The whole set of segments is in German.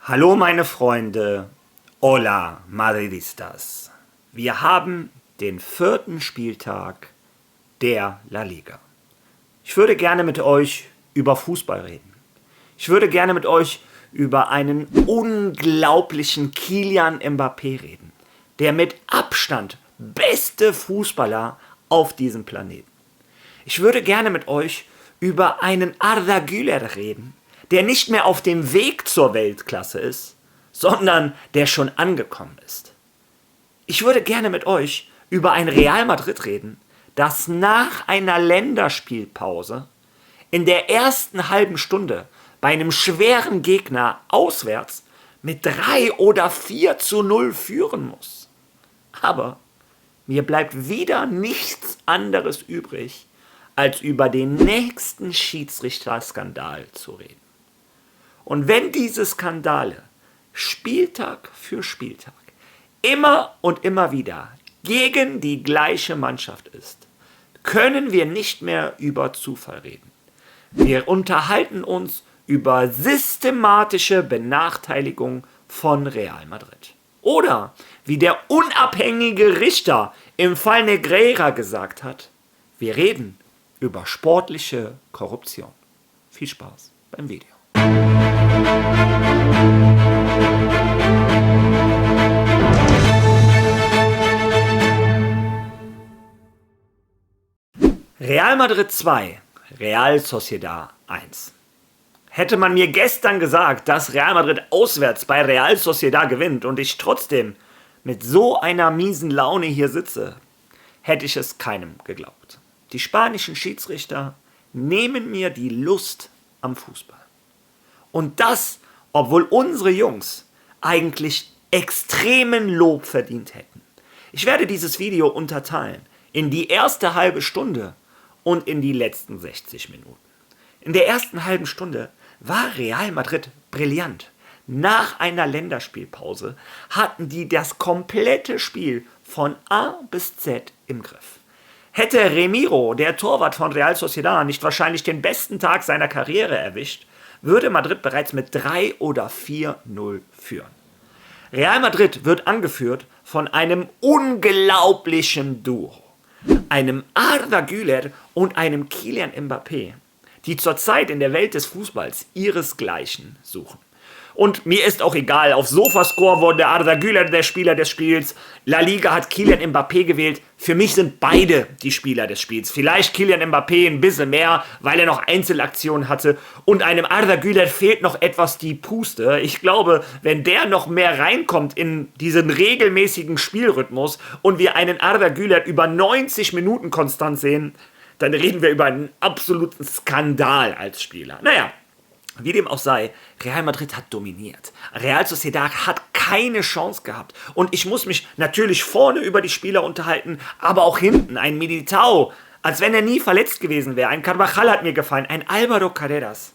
Hallo meine Freunde, hola Madridistas. Wir haben den 4. Spieltag der La Liga. Ich würde gerne mit euch über Fußball reden. Ich würde gerne mit euch über einen unglaublichen Kylian Mbappé reden, der mit Abstand beste Fußballer auf diesem Planeten. Ich würde gerne mit euch über einen Arda Güler reden, der nicht mehr auf dem Weg zur Weltklasse ist, sondern der schon angekommen ist. Ich würde gerne mit euch über ein Real Madrid reden, das nach einer Länderspielpause in der ersten halben Stunde bei einem schweren Gegner auswärts mit 3 oder 4:0 führen muss. Aber mir bleibt wieder nichts anderes übrig, als über den nächsten Schiedsrichterskandal zu reden. Und wenn diese Skandale Spieltag für Spieltag immer und immer wieder gegen die gleiche Mannschaft ist, können wir nicht mehr über Zufall reden. Wir unterhalten uns über systematische Benachteiligung von Real Madrid. Oder, wie der unabhängige Richter im Fall Negreira gesagt hat, wir reden über sportliche Korruption. Viel Spaß beim Video. Real Madrid 2, Real Sociedad 1. Hätte man mir gestern gesagt, dass Real Madrid auswärts bei Real Sociedad gewinnt und ich trotzdem mit so einer miesen Laune hier sitze, hätte ich es keinem geglaubt. Die spanischen Schiedsrichter nehmen mir die Lust am Fußball. Und das, obwohl unsere Jungs eigentlich extremen Lob verdient hätten. Ich werde dieses Video unterteilen in die erste halbe Stunde und in die letzten 60 Minuten. In der ersten halben Stunde war Real Madrid brillant. Nach einer Länderspielpause hatten die das komplette Spiel von A bis Z im Griff. Hätte Remiro, der Torwart von Real Sociedad, nicht wahrscheinlich den besten Tag seiner Karriere erwischt, würde Madrid bereits mit 3 oder 4:0 führen. Real Madrid wird angeführt von einem unglaublichen Duo. Einem Arda Güler und einem Kylian Mbappé, die zurzeit in der Welt des Fußballs ihresgleichen suchen. Und mir ist auch egal, auf Sofascore wurde der Arda Güler der Spieler des Spiels. La Liga hat Kylian Mbappé gewählt. Für mich sind beide die Spieler des Spiels. Vielleicht Kylian Mbappé ein bisschen mehr, weil er noch Einzelaktionen hatte. Und einem Arda Güler fehlt noch etwas die Puste. Ich glaube, wenn der noch mehr reinkommt in diesen regelmäßigen Spielrhythmus und wir einen Arda Güler über 90 Minuten konstant sehen, dann reden wir über einen absoluten Skandal als Spieler. Naja. Wie dem auch sei, Real Madrid hat dominiert. Real Sociedad hat keine Chance gehabt. Und ich muss mich natürlich vorne über die Spieler unterhalten, aber auch hinten. Ein Militao, als wenn er nie verletzt gewesen wäre. Ein Carvajal hat mir gefallen, ein Álvaro Carreras.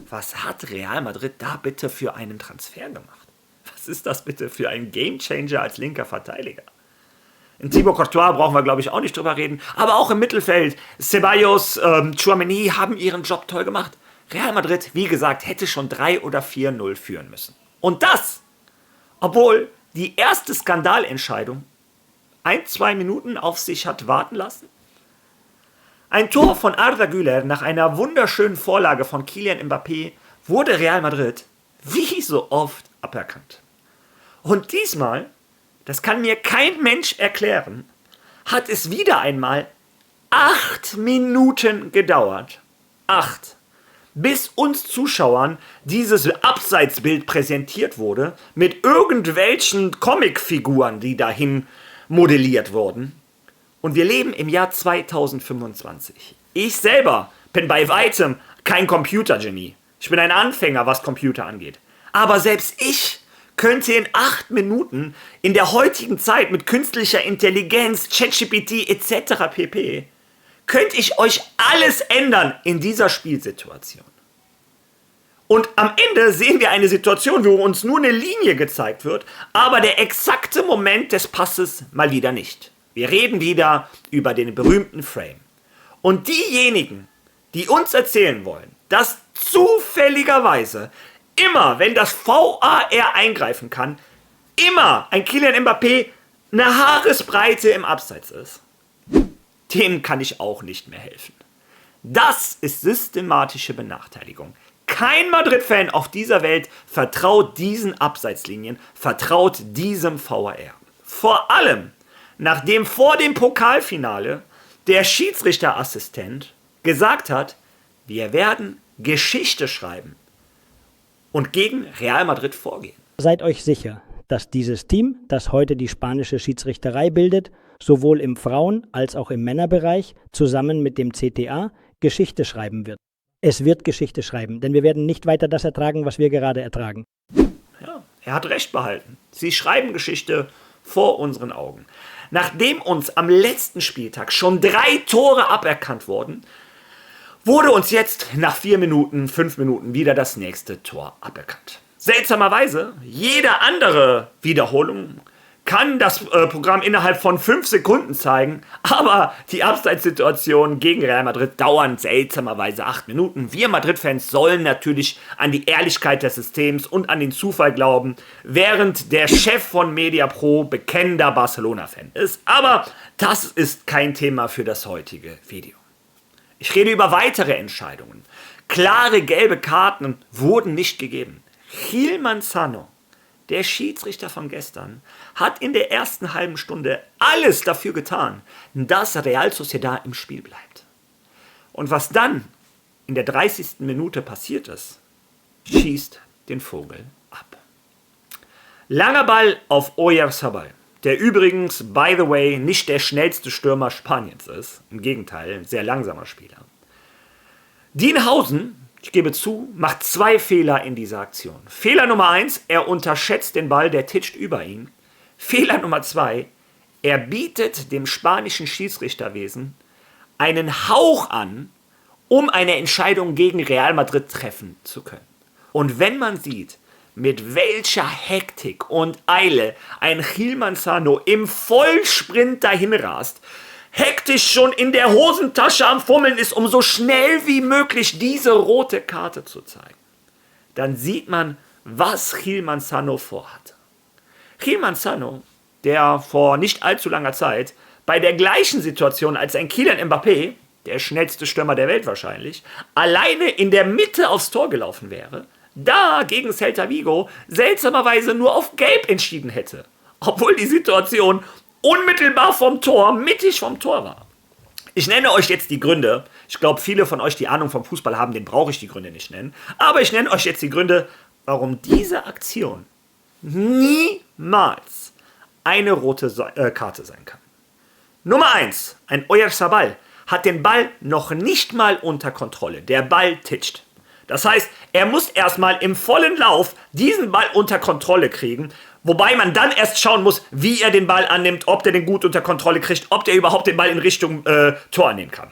Was hat Real Madrid da bitte für einen Transfer gemacht? Was ist das bitte für ein Gamechanger als linker Verteidiger? In Thibaut Courtois brauchen wir, glaube ich, auch nicht drüber reden. Aber auch im Mittelfeld, Ceballos, Tchouaméni haben ihren Job toll gemacht. Real Madrid, wie gesagt, hätte schon 3 oder 4:0 führen müssen. Und das, obwohl die erste Skandalentscheidung 1-2 Minuten auf sich hat warten lassen. Ein Tor von Arda Güler nach einer wunderschönen Vorlage von Kylian Mbappé wurde Real Madrid wie so oft aberkannt. Und diesmal, das kann mir kein Mensch erklären, hat es wieder einmal 8 Minuten gedauert. 8. Bis uns Zuschauern dieses Abseitsbild präsentiert wurde, mit irgendwelchen Comicfiguren, die dahin modelliert wurden. Und wir leben im Jahr 2025. Ich selber bin bei weitem kein Computergenie. Ich bin ein Anfänger, was Computer angeht. Aber selbst ich könnte in 8 Minuten in der heutigen Zeit mit künstlicher Intelligenz, ChatGPT etc. pp. könnte ich euch alles ändern in dieser Spielsituation. Und am Ende sehen wir eine Situation, wo uns nur eine Linie gezeigt wird, aber der exakte Moment des Passes mal wieder nicht. Wir reden wieder über den berühmten Frame. Und diejenigen, die uns erzählen wollen, dass zufälligerweise immer, wenn das VAR eingreifen kann, immer ein Kylian Mbappé eine Haaresbreite im Abseits ist, dem kann ich auch nicht mehr helfen. Das ist systematische Benachteiligung. Kein Madrid-Fan auf dieser Welt vertraut diesen Abseitslinien, vertraut diesem VAR. Vor allem, nachdem vor dem Pokalfinale der Schiedsrichterassistent gesagt hat, wir werden Geschichte schreiben und gegen Real Madrid vorgehen. Seid euch sicher, dass dieses Team, das heute die spanische Schiedsrichterei bildet, sowohl im Frauen- als auch im Männerbereich zusammen mit dem CTA Geschichte schreiben wird. Es wird Geschichte schreiben, denn wir werden nicht weiter das ertragen, was wir gerade ertragen. Ja, er hat recht behalten. Sie schreiben Geschichte vor unseren Augen. Nachdem uns am letzten Spieltag schon 3 Tore aberkannt wurden, wurde uns jetzt nach 4 Minuten, 5 Minuten wieder das nächste Tor aberkannt. Seltsamerweise, jede andere Wiederholung kann das Programm innerhalb von 5 Sekunden zeigen, aber die Abseitssituationen gegen Real Madrid dauern seltsamerweise 8 Minuten. Wir Madrid-Fans sollen natürlich an die Ehrlichkeit des Systems und an den Zufall glauben, während der Chef von Mediapro bekennender Barcelona-Fan ist. Aber das ist kein Thema für das heutige Video. Ich rede über weitere Entscheidungen. Klare gelbe Karten wurden nicht gegeben. Gil Manzano, der Schiedsrichter von gestern, hat in der ersten halben Stunde alles dafür getan, dass Real Sociedad im Spiel bleibt. Und was dann in der 30. Minute passiert ist, schießt den Vogel ab. Langer Ball auf Oyarzabal, der übrigens, by the way, nicht der schnellste Stürmer Spaniens ist. Im Gegenteil, ein sehr langsamer Spieler. Dienhausen, ich gebe zu, macht 2 Fehler in dieser Aktion. Fehler Nummer 1, er unterschätzt den Ball, der titscht über ihn. Fehler Nummer 2, er bietet dem spanischen Schiedsrichterwesen einen Hauch an, um eine Entscheidung gegen Real Madrid treffen zu können. Und wenn man sieht, mit welcher Hektik und Eile ein Gil Manzano im Vollsprint dahin rast, hektisch schon in der Hosentasche am Fummeln ist, um so schnell wie möglich diese rote Karte zu zeigen, dann sieht man, was Gil Manzano vorhat. Gil Manzano, der vor nicht allzu langer Zeit bei der gleichen Situation als ein Kylian Mbappé, der schnellste Stürmer der Welt wahrscheinlich, alleine in der Mitte aufs Tor gelaufen wäre, da gegen Celta Vigo seltsamerweise nur auf Gelb entschieden hätte, obwohl die Situation unmittelbar vom Tor, mittig vom Tor war. Ich nenne euch jetzt die Gründe. Ich glaube, viele von euch, die Ahnung vom Fußball haben, den brauche ich die Gründe nicht nennen. Aber ich nenne euch jetzt die Gründe, warum diese Aktion niemals eine rote Karte sein kann. Nummer 1. Ein Oyarzabal hat den Ball noch nicht mal unter Kontrolle. Der Ball titscht. Das heißt, er muss erstmal im vollen Lauf diesen Ball unter Kontrolle kriegen, wobei man dann erst schauen muss, wie er den Ball annimmt, ob der den gut unter Kontrolle kriegt, ob der überhaupt den Ball in Richtung Tor annehmen kann.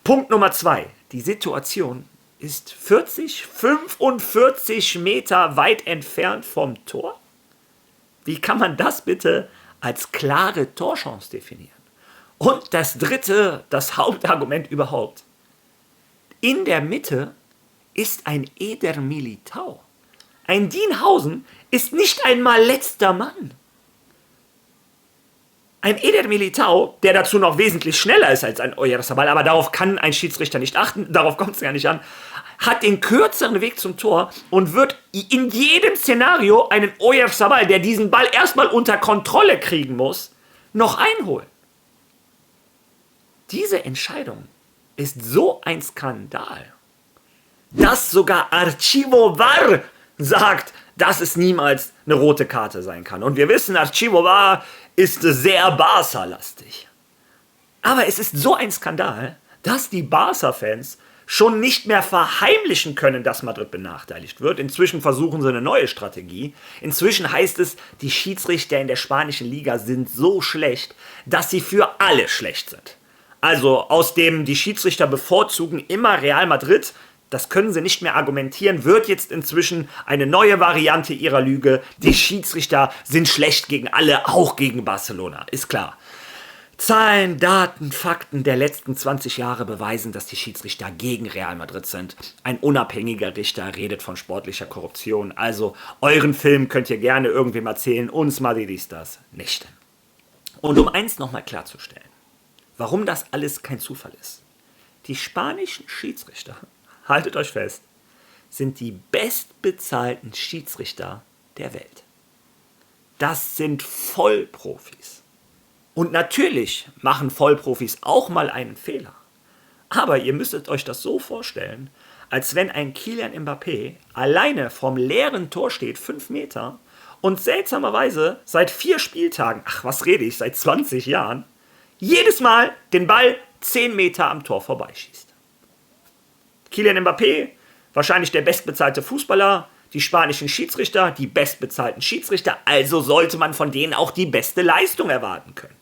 Punkt Nummer 2. Die Situation ist 45 Meter weit entfernt vom Tor. Wie kann man das bitte als klare Torchance definieren? Und das dritte, das Hauptargument überhaupt. In der Mitte ist ein Eder Militao. Ein Dienhausen ist nicht einmal letzter Mann. Ein Eder Militao, der dazu noch wesentlich schneller ist als ein Oyarzabal, aber darauf kann ein Schiedsrichter nicht achten, darauf kommt es gar nicht an, hat den kürzeren Weg zum Tor und wird in jedem Szenario einen Oyarzabal, der diesen Ball erstmal unter Kontrolle kriegen muss, noch einholen. Diese Entscheidung ist so ein Skandal, dass sogar Archivo VAR sagt, dass es niemals eine rote Karte sein kann. Und wir wissen, Archivo VAR ist sehr Barca-lastig. Aber es ist so ein Skandal, dass die Barca-Fans schon nicht mehr verheimlichen können, dass Madrid benachteiligt wird. Inzwischen versuchen sie eine neue Strategie. Inzwischen heißt es, die Schiedsrichter in der spanischen Liga sind so schlecht, dass sie für alle schlecht sind. Also aus dem, die Schiedsrichter bevorzugen immer Real Madrid, das können sie nicht mehr argumentieren, wird jetzt inzwischen eine neue Variante ihrer Lüge. Die Schiedsrichter sind schlecht gegen alle, auch gegen Barcelona, ist klar. Zahlen, Daten, Fakten der letzten 20 Jahre beweisen, dass die Schiedsrichter gegen Real Madrid sind. Ein unabhängiger Richter redet von sportlicher Korruption. Also euren Film könnt ihr gerne irgendwem erzählen, uns Madridistas nicht. Und um eins nochmal klarzustellen, warum das alles kein Zufall ist. Die spanischen Schiedsrichter, haltet euch fest, sind die bestbezahlten Schiedsrichter der Welt. Das sind Vollprofis. Und natürlich machen Vollprofis auch mal einen Fehler. Aber ihr müsstet euch das so vorstellen, als wenn ein Kylian Mbappé alleine vorm leeren Tor steht, 5 Meter, und seltsamerweise seit 4 Spieltagen, seit 20 Jahren, jedes Mal den Ball 10 Meter am Tor vorbeischießt. Kylian Mbappé, wahrscheinlich der bestbezahlte Fußballer, die spanischen Schiedsrichter, die bestbezahlten Schiedsrichter, also sollte man von denen auch die beste Leistung erwarten können.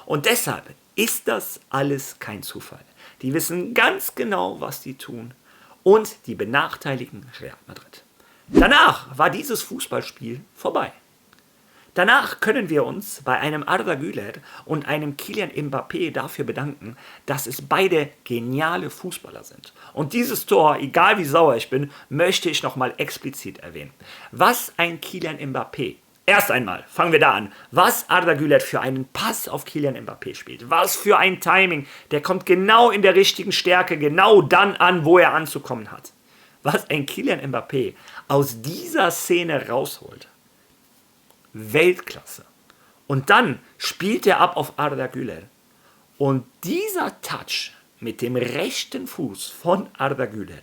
Und deshalb ist das alles kein Zufall. Die wissen ganz genau, was die tun und die benachteiligen Real Madrid. Danach war dieses Fußballspiel vorbei. Danach können wir uns bei einem Arda Güler und einem Kylian Mbappé dafür bedanken, dass es beide geniale Fußballer sind. Und dieses Tor, egal wie sauer ich bin, möchte ich nochmal explizit erwähnen. Was ein Kylian Mbappé, erst einmal, fangen wir da an, was Arda Güler für einen Pass auf Kylian Mbappé spielt, was für ein Timing, der kommt genau in der richtigen Stärke, genau dann an, wo er anzukommen hat. Was ein Kylian Mbappé aus dieser Szene rausholt. Weltklasse. Und dann spielt er ab auf Arda Güler. Und dieser Touch mit dem rechten Fuß von Arda Güler,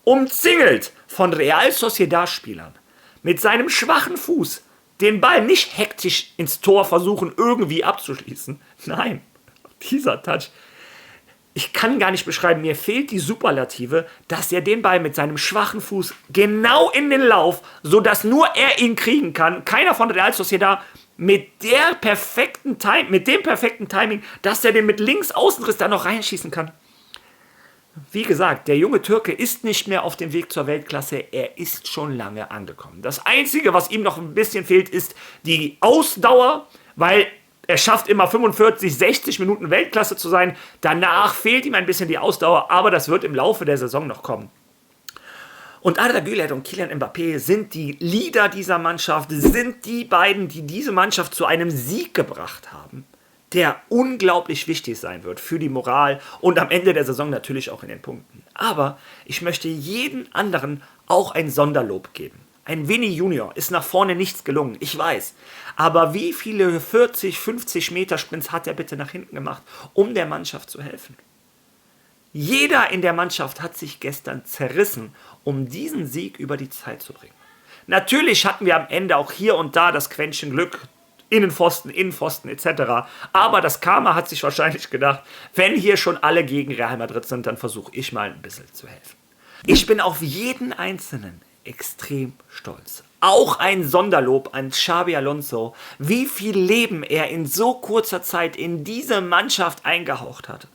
umzingelt von Real Sociedad-Spielern, mit seinem schwachen Fuß den Ball nicht hektisch ins Tor versuchen, irgendwie abzuschließen. Nein, dieser Touch. Ich kann gar nicht beschreiben, mir fehlt die Superlative, dass er den Ball mit seinem schwachen Fuß genau in den Lauf, sodass nur er ihn kriegen kann, keiner von Real Sociedad, mit dem perfekten Timing, dass er den mit links Außenriss da noch reinschießen kann. Wie gesagt, der junge Türke ist nicht mehr auf dem Weg zur Weltklasse, er ist schon lange angekommen. Das Einzige, was ihm noch ein bisschen fehlt, ist die Ausdauer, weil er schafft immer 45, 60 Minuten Weltklasse zu sein. Danach fehlt ihm ein bisschen die Ausdauer, aber das wird im Laufe der Saison noch kommen. Und Arda Güler und Kylian Mbappé sind die Leader dieser Mannschaft, sind die beiden, die diese Mannschaft zu einem Sieg gebracht haben, der unglaublich wichtig sein wird für die Moral und am Ende der Saison natürlich auch in den Punkten. Aber ich möchte jeden anderen auch ein Sonderlob geben. Ein Vini Junior ist nach vorne nichts gelungen, ich weiß. Aber wie viele 40, 50 Meter Sprints hat er bitte nach hinten gemacht, um der Mannschaft zu helfen? Jeder in der Mannschaft hat sich gestern zerrissen, um diesen Sieg über die Zeit zu bringen. Natürlich hatten wir am Ende auch hier und da das Quäntchen Glück, Innenpfosten etc. Aber das Karma hat sich wahrscheinlich gedacht, wenn hier schon alle gegen Real Madrid sind, dann versuche ich mal ein bisschen zu helfen. Ich bin auf jeden Einzelnen extrem stolz. Auch ein Sonderlob an Xabi Alonso, wie viel Leben er in so kurzer Zeit in diese Mannschaft eingehaucht hat.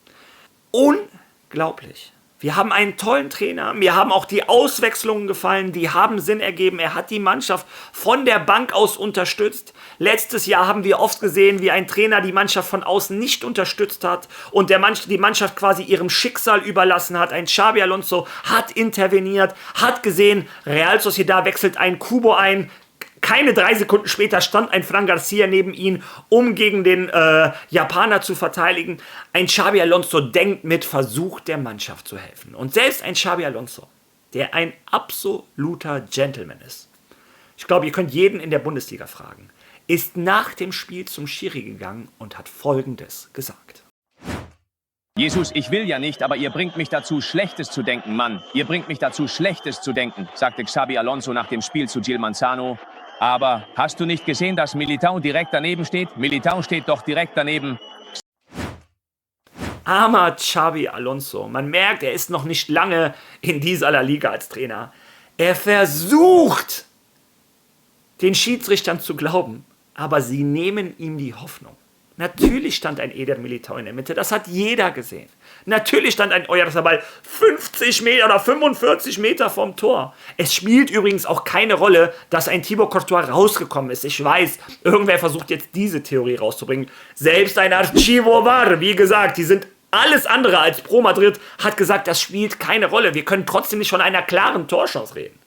Unglaublich. Wir haben einen tollen Trainer, mir haben auch die Auswechslungen gefallen, die haben Sinn ergeben. Er hat die Mannschaft von der Bank aus unterstützt. Letztes Jahr haben wir oft gesehen, wie ein Trainer die Mannschaft von außen nicht unterstützt hat und die Mannschaft quasi ihrem Schicksal überlassen hat. Ein Xabi Alonso hat interveniert, hat gesehen, Real Sociedad wechselt einen Kubo ein. Keine 3 Sekunden später stand ein Fran Garcia neben ihm, um gegen den Japaner zu verteidigen. Ein Xabi Alonso denkt mit, versucht der Mannschaft zu helfen. Und selbst ein Xabi Alonso, der ein absoluter Gentleman ist, ich glaube, ihr könnt jeden in der Bundesliga fragen, ist nach dem Spiel zum Schiri gegangen und hat Folgendes gesagt. Jesus, ich will ja nicht, aber ihr bringt mich dazu, Schlechtes zu denken, Mann. Ihr bringt mich dazu, Schlechtes zu denken, sagte Xabi Alonso nach dem Spiel zu Gil Manzano. Aber hast du nicht gesehen, dass Militao direkt daneben steht? Militao steht doch direkt daneben. Armer Xabi Alonso. Man merkt, er ist noch nicht lange in dieser La Liga als Trainer. Er versucht, den Schiedsrichtern zu glauben, aber sie nehmen ihm die Hoffnung. Natürlich stand ein Eder Militao in der Mitte, das hat jeder gesehen. Natürlich stand ein Oyarzabal 50 Meter oder 45 Meter vom Tor. Es spielt übrigens auch keine Rolle, dass ein Thibaut Courtois rausgekommen ist. Ich weiß, irgendwer versucht jetzt diese Theorie rauszubringen. Selbst ein Archivo Var, wie gesagt, die sind alles andere als pro Madrid, hat gesagt, das spielt keine Rolle. Wir können trotzdem nicht von einer klaren Torchance reden.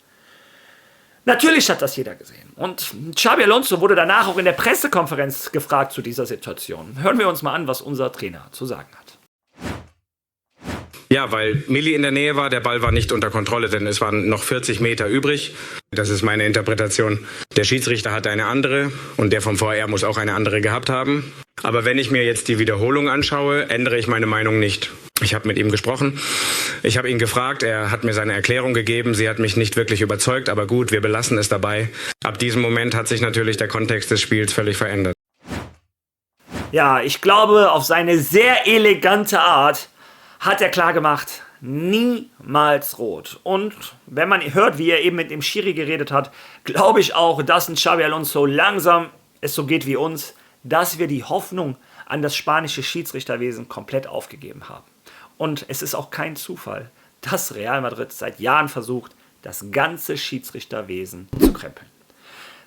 Natürlich hat das jeder gesehen. Und Xabi Alonso wurde danach auch in der Pressekonferenz gefragt zu dieser Situation. Hören wir uns mal an, was unser Trainer zu sagen hat. Ja, weil Milli in der Nähe war, der Ball war nicht unter Kontrolle, denn es waren noch 40 Meter übrig. Das ist meine Interpretation. Der Schiedsrichter hatte eine andere und der vom VR muss auch eine andere gehabt haben. Aber wenn ich mir jetzt die Wiederholung anschaue, ändere ich meine Meinung nicht. Ich habe mit ihm gesprochen, ich habe ihn gefragt, er hat mir seine Erklärung gegeben, sie hat mich nicht wirklich überzeugt, aber gut, wir belassen es dabei. Ab diesem Moment hat sich natürlich der Kontext des Spiels völlig verändert. Ja, ich glaube, auf seine sehr elegante Art hat er klar gemacht, niemals rot. Und wenn man hört, wie er eben mit dem Schiri geredet hat, glaube ich auch, dass ein Xabi Alonso langsam es so geht wie uns, dass wir die Hoffnung an das spanische Schiedsrichterwesen komplett aufgegeben haben. Und es ist auch kein Zufall, dass Real Madrid seit Jahren versucht, das ganze Schiedsrichterwesen zu krempeln.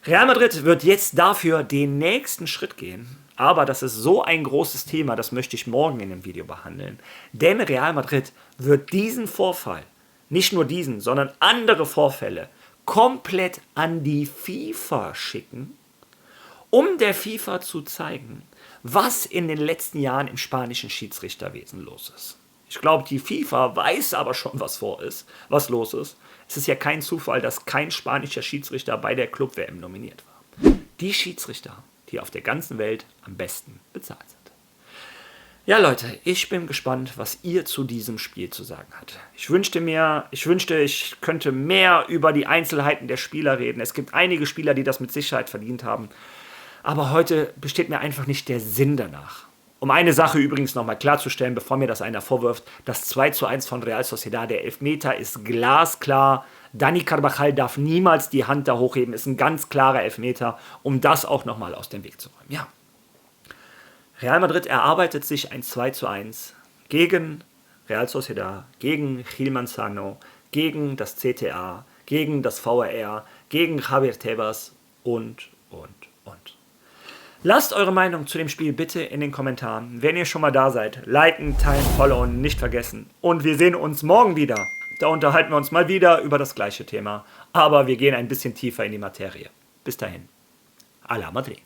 Real Madrid wird jetzt dafür den nächsten Schritt gehen, aber das ist so ein großes Thema, das möchte ich morgen in dem Video behandeln. Denn Real Madrid wird diesen Vorfall, nicht nur diesen, sondern andere Vorfälle, komplett an die FIFA schicken, um der FIFA zu zeigen, was in den letzten Jahren im spanischen Schiedsrichterwesen los ist. Ich glaube, die FIFA weiß aber schon, was los ist. Es ist ja kein Zufall, dass kein spanischer Schiedsrichter bei der Club-WM nominiert war. Die Schiedsrichter, die auf der ganzen Welt am besten bezahlt sind. Ja, Leute, ich bin gespannt, was ihr zu diesem Spiel zu sagen habt. Ich wünschte, ich könnte mehr über die Einzelheiten der Spieler reden. Es gibt einige Spieler, die das mit Sicherheit verdient haben. Aber heute besteht mir einfach nicht der Sinn danach. Um eine Sache übrigens nochmal klarzustellen, bevor mir das einer vorwirft, das 2:1 von Real Sociedad, der Elfmeter ist glasklar. Dani Carvajal darf niemals die Hand da hochheben, ist ein ganz klarer Elfmeter, um das auch nochmal aus dem Weg zu räumen. Ja. Real Madrid erarbeitet sich ein 2:1 gegen Real Sociedad, gegen Gil Manzano, gegen das CTA, gegen das VAR, gegen Javier Tebas und. Lasst eure Meinung zu dem Spiel bitte in den Kommentaren. Wenn ihr schon mal da seid, liken, teilen, followen, nicht vergessen. Und wir sehen uns morgen wieder. Da unterhalten wir uns mal wieder über das gleiche Thema. Aber wir gehen ein bisschen tiefer in die Materie. Bis dahin. A la Madrid.